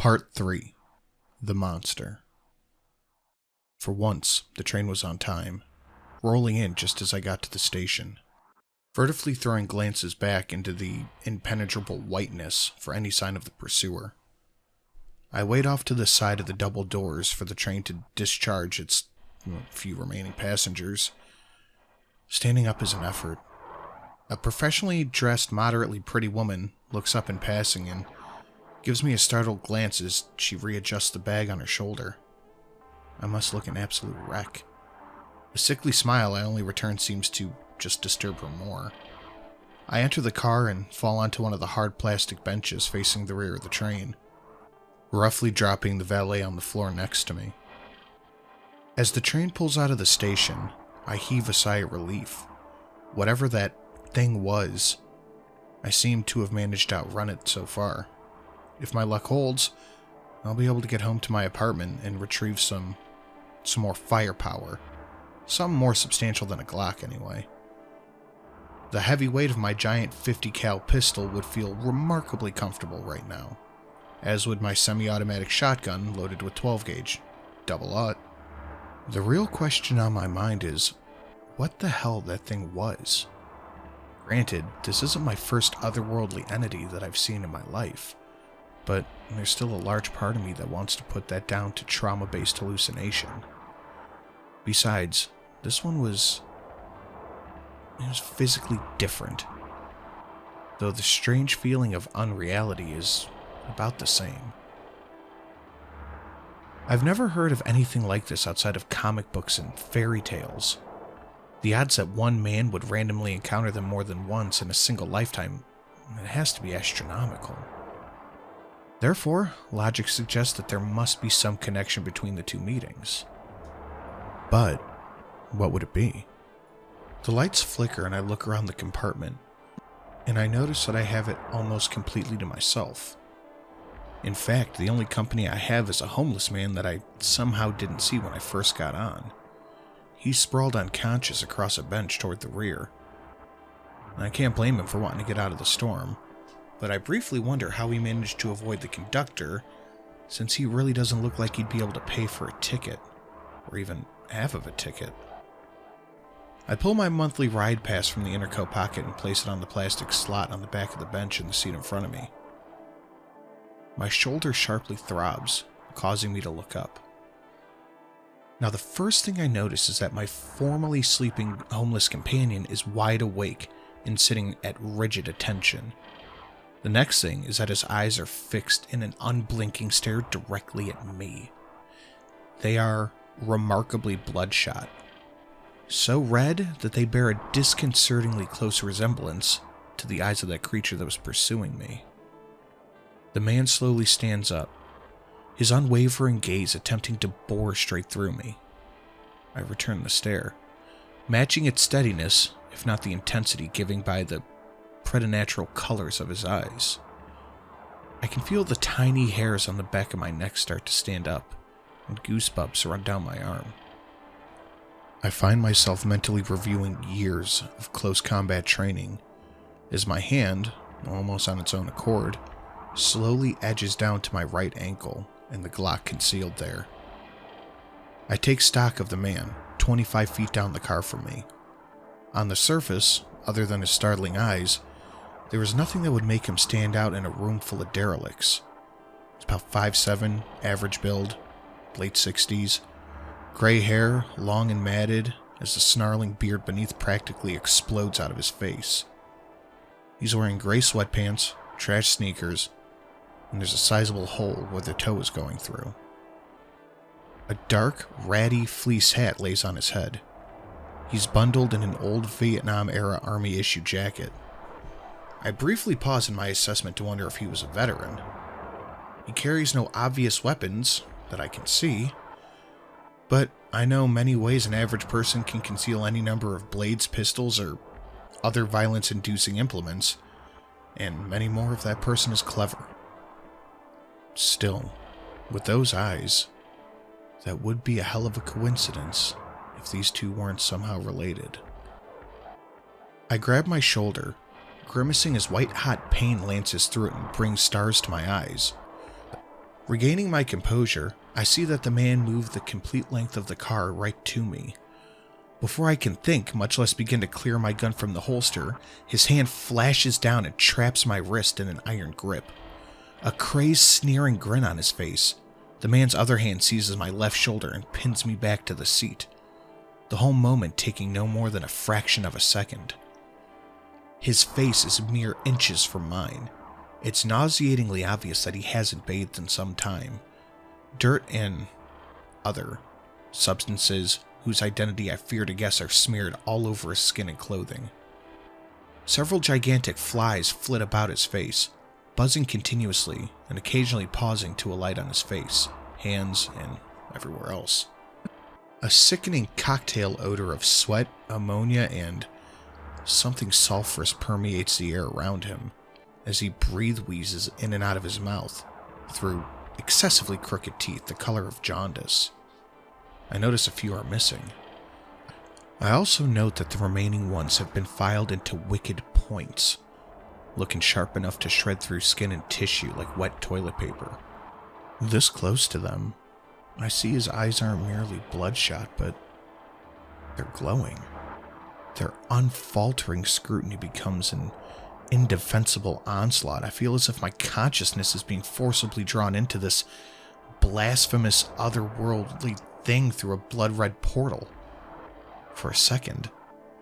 Part 3. The Monster. For once, the train was on time, rolling in just as I got to the station. Furtively throwing glances back into the impenetrable whiteness for any sign of the pursuer. I wait off to the side of the double doors for the train to discharge its few remaining passengers. Standing up is an effort. A professionally dressed, moderately pretty woman looks up in passing and gives me a startled glance as she readjusts the bag on her shoulder. I must look an absolute wreck. The sickly smile I only return seems to just disturb her more. I enter the car and fall onto one of the hard plastic benches facing the rear of the train, roughly dropping the valet on the floor next to me. As the train pulls out of the station, I heave a sigh of relief. Whatever that thing was, I seem to have managed to outrun it so far. If my luck holds, I'll be able to get home to my apartment and retrieve some more firepower. Something more substantial than a Glock, anyway. The heavy weight of my giant 50 cal pistol would feel remarkably comfortable right now, as would my semi-automatic shotgun loaded with 12 gauge. Double-aught. The real question on my mind is, what the hell that thing was? Granted, this isn't my first otherworldly entity that I've seen in my life, but there's still a large part of me that wants to put that down to trauma-based hallucination. Besides, this one was physically different, though the strange feeling of unreality is about the same. I've never heard of anything like this outside of comic books and fairy tales. The odds that one man would randomly encounter them more than once in a single lifetime, it has to be astronomical. Therefore, logic suggests that there must be some connection between the two meetings. But what would it be? The lights flicker and I look around the compartment, and I notice that I have it almost completely to myself. In fact, the only company I have is a homeless man that I somehow didn't see when I first got on. He's sprawled unconscious across a bench toward the rear. I can't blame him for wanting to get out of the storm, but I briefly wonder how he managed to avoid the conductor, since he really doesn't look like he'd be able to pay for a ticket, or even half of a ticket. I pull my monthly ride pass from the inner coat pocket and place it on the plastic slot on the back of the bench in the seat in front of me. My shoulder sharply throbs, causing me to look up. Now, the first thing I notice is that my formerly sleeping homeless companion is wide awake and sitting at rigid attention. The next thing is that his eyes are fixed in an unblinking stare directly at me. They are remarkably bloodshot, so red that they bear a disconcertingly close resemblance to the eyes of that creature that was pursuing me. The man slowly stands up, his unwavering gaze attempting to bore straight through me. I return the stare, matching its steadiness, if not the intensity given by the preternatural colors of his eyes. I can feel the tiny hairs on the back of my neck start to stand up, and goosebumps run down my arm. I find myself mentally reviewing years of close combat training, as my hand, almost on its own accord, slowly edges down to my right ankle and the Glock concealed there. I take stock of the man, 25 feet down the car from me. On the surface, other than his startling eyes, there is nothing that would make him stand out in a room full of derelicts. He's about 5'7", average build, late 60s, gray hair, long and matted, as the snarling beard beneath practically explodes out of his face. He's wearing gray sweatpants, trash sneakers, and there's a sizable hole where the toe is going through. A dark, ratty fleece hat lays on his head. He's bundled in an old Vietnam-era Army-issue jacket. I briefly pause in my assessment to wonder if he was a veteran. He carries no obvious weapons that I can see, but I know many ways an average person can conceal any number of blades, pistols, or other violence-inducing implements, and many more if that person is clever. Still, with those eyes, that would be a hell of a coincidence if these two weren't somehow related. I grab my shoulder, grimacing as white-hot pain lances through it and brings stars to my eyes. Regaining my composure, I see that the man moved the complete length of the car right to me. Before I can think, much less begin to clear my gun from the holster, his hand flashes down and traps my wrist in an iron grip. A crazed, sneering grin on his face, the man's other hand seizes my left shoulder and pins me back to the seat, the whole moment taking no more than a fraction of a second. His face is mere inches from mine. It's nauseatingly obvious that he hasn't bathed in some time. Dirt and other substances whose identity I fear to guess are smeared all over his skin and clothing. Several gigantic flies flit about his face, buzzing continuously and occasionally pausing to alight on his face, hands, and everywhere else. A sickening cocktail odor of sweat, ammonia, and something sulfurous permeates the air around him as he breathe-wheezes in and out of his mouth through excessively crooked teeth the color of jaundice. I notice a few are missing. I also note that the remaining ones have been filed into wicked points, looking sharp enough to shred through skin and tissue like wet toilet paper. This close to them, I see his eyes aren't merely bloodshot, but they're glowing. Their unfaltering scrutiny becomes an indefensible onslaught. I feel as if my consciousness is being forcibly drawn into this blasphemous, otherworldly thing through a blood-red portal. For a second,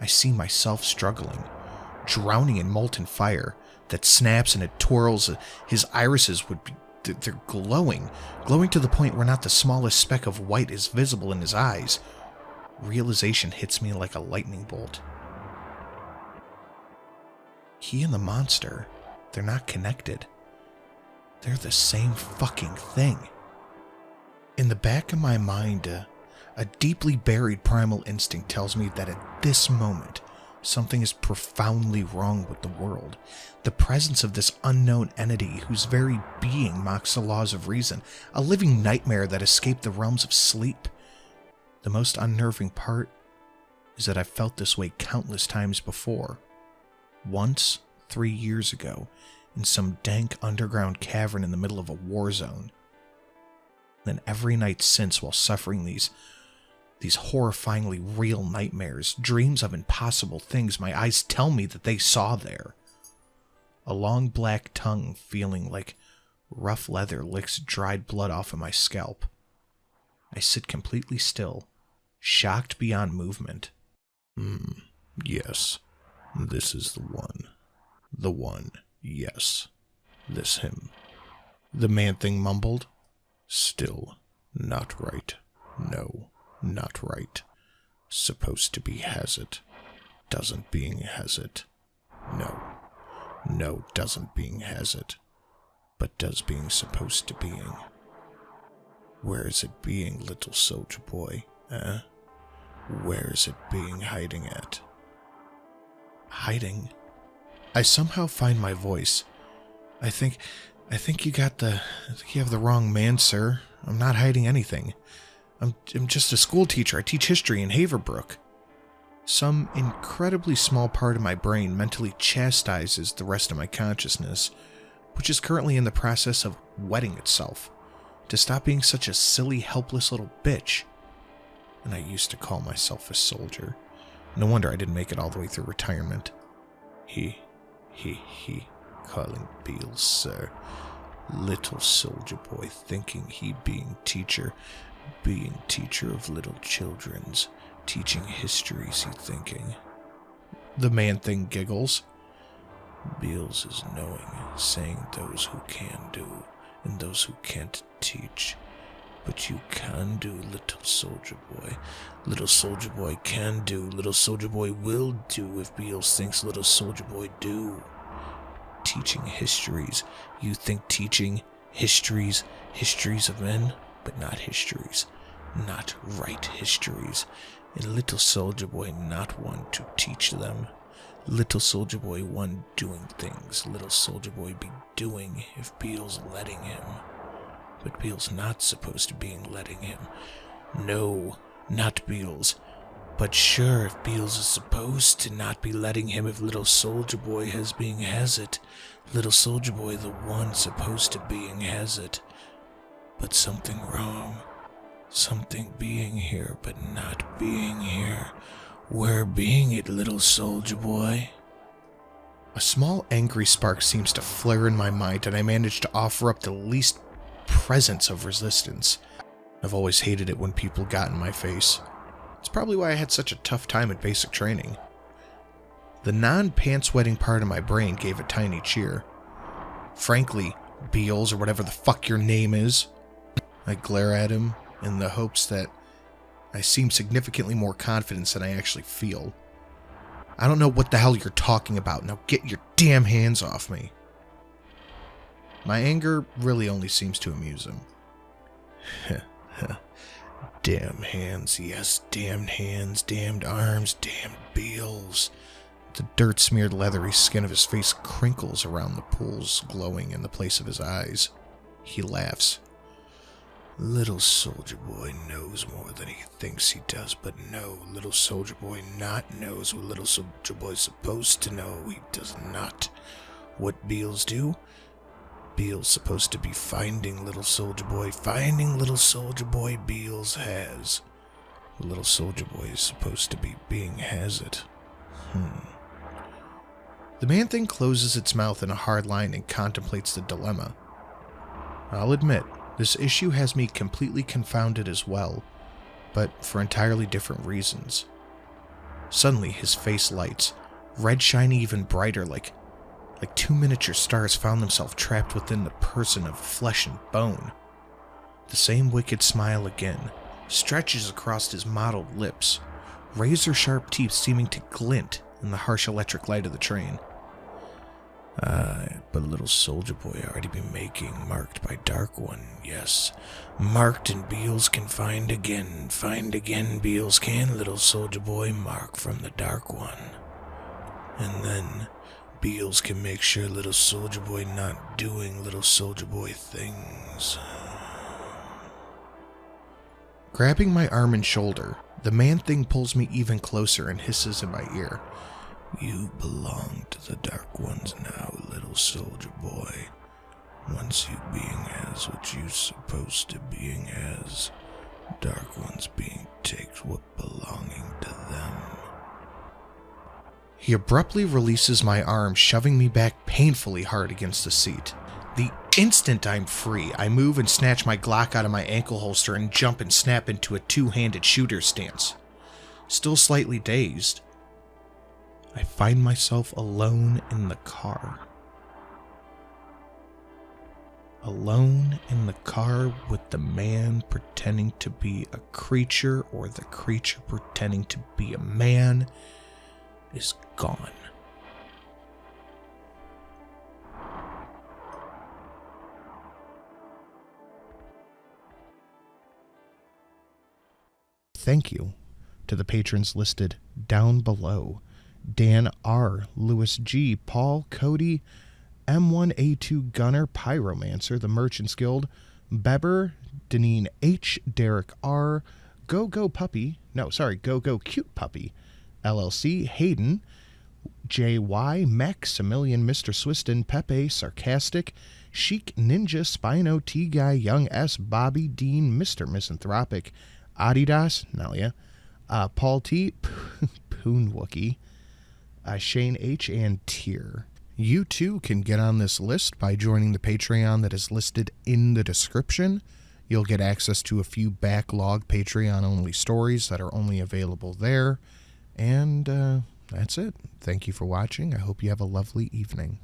I see myself struggling, drowning in molten fire that snaps and it twirls. His irises would be, they're glowing to the point where not the smallest speck of white is visible in his eyes. Realization hits me like a lightning bolt. He and the monster, they're not connected. They're the same fucking thing. In the back of my mind, a deeply buried primal instinct tells me that at this moment, something is profoundly wrong with the world. The presence of this unknown entity whose very being mocks the laws of reason, a living nightmare that escaped the realms of sleep. The most unnerving part is that I've felt this way countless times before. Once, 3 years ago, in some dank underground cavern in the middle of a war zone. Then every night since while suffering these horrifyingly real nightmares, dreams of impossible things my eyes tell me that they saw there. A long black tongue feeling like rough leather licks dried blood off of my scalp. I sit completely still, shocked beyond movement. Yes, this is the one. The one, yes. This him. The man-thing mumbled. Still not right. No, not right. Supposed to be has it. Doesn't being has it. No, doesn't being has it. But does being supposed to being. Where is it being, little soldier boy, eh? Where is it being hiding at? Hiding? I somehow find my voice. I think you have the wrong man, sir. I'm not hiding anything. I'm just a school teacher. I teach history in Haverbrook. Some incredibly small part of my brain mentally chastises the rest of my consciousness, which is currently in the process of wetting itself, to stop being such a silly, helpless little bitch. And I used to call myself a soldier. No wonder I didn't make it all the way through retirement. He, calling Beals, sir. Little soldier boy thinking he being teacher of little children's, teaching histories he thinking. The man-thing giggles. Beals is knowing, saying those who can do, and those who can't teach. But you can do, little soldier boy. Little soldier boy can do, little soldier boy will do if Beals thinks little soldier boy do. Teaching histories. You think teaching histories of men, but not histories. Not right histories. And little soldier boy not one to teach them. Little soldier boy one doing things little soldier boy be doing if Beals letting him. But Beals not supposed to being letting him. No, not Beals. But sure, if Beals is supposed to not be letting him, if little soldier boy has it. Little soldier boy the one supposed to being has it. but something wrong. Something being here, but not being here. Where being it, little soldier boy? A small angry spark seems to flare in my mind, and I manage to offer up the least presence of resistance. I've always hated it when people got in my face. It's probably why I had such a tough time at basic training. The non-pants-wetting part of my brain gave a tiny cheer. Frankly, Beals, or whatever the fuck your name is. I glare at him in the hopes that I seem significantly more confident than I actually feel. I don't know what the hell you're talking about. Now get your damn hands off me. My anger really only seems to amuse him. Damn hands, yes, damned hands, damned arms, damned Beals. The dirt-smeared leathery skin of his face crinkles around the pools glowing in the place of his eyes. He laughs. Little soldier boy knows more than he thinks he does, but no, little soldier boy not knows what little soldier boy's supposed to know. He does not. What Beals do? Beals supposed to be finding little soldier boy. Finding little soldier boy Beals has. The little soldier boy is supposed to be being has it. The man-thing closes its mouth in a hard line and contemplates the dilemma. I'll admit, this issue has me completely confounded as well, but for entirely different reasons. Suddenly, his face lights, red shining even brighter, like two miniature stars found themselves trapped within the person of flesh and bone. The same wicked smile again stretches across his mottled lips, razor-sharp teeth seeming to glint in the harsh electric light of the train. But little soldier boy already be making, marked by Dark One, yes. Marked and Beals can find again Beals can, little soldier boy, mark from the Dark One. And then Beals can make sure little soldier boy not doing little soldier boy things. Grabbing my arm and shoulder, the man-thing pulls me even closer and hisses in my ear. You belong to the Dark Ones now, little soldier boy. Once you being as what you supposed to being as, Dark Ones being takes what belonging to them. He abruptly releases my arm, shoving me back painfully hard against the seat. The instant I'm free, I move and snatch my Glock out of my ankle holster and jump and snap into a two-handed shooter stance. Still slightly dazed, I find myself alone in the car. Alone in the car with the man pretending to be a creature, or the creature pretending to be a man, is gone. Thank you to the patrons listed down below: Dan R., Lewis G., Paul, Cody, M1A2 Gunner, Pyromancer, The Merchants Guild, Beber, Daneen H., Derek R., Go Cute Puppy LLC, Haden, JY, Maximilian, Mr. Swisston, Pepe, Sarcastic, Chic Ninja, Spino, tguy, Young S, Bobby, Dean, Mr. Misanthropic, Adidas, Nyalla, Paul T, Poonwookie, Shane H, and Tiir. You too can get on this list by joining the Patreon that is listed in the description. You'll get access to a few backlog Patreon-only stories that are only available there. And that's it. Thank you for watching. I hope you have a lovely evening.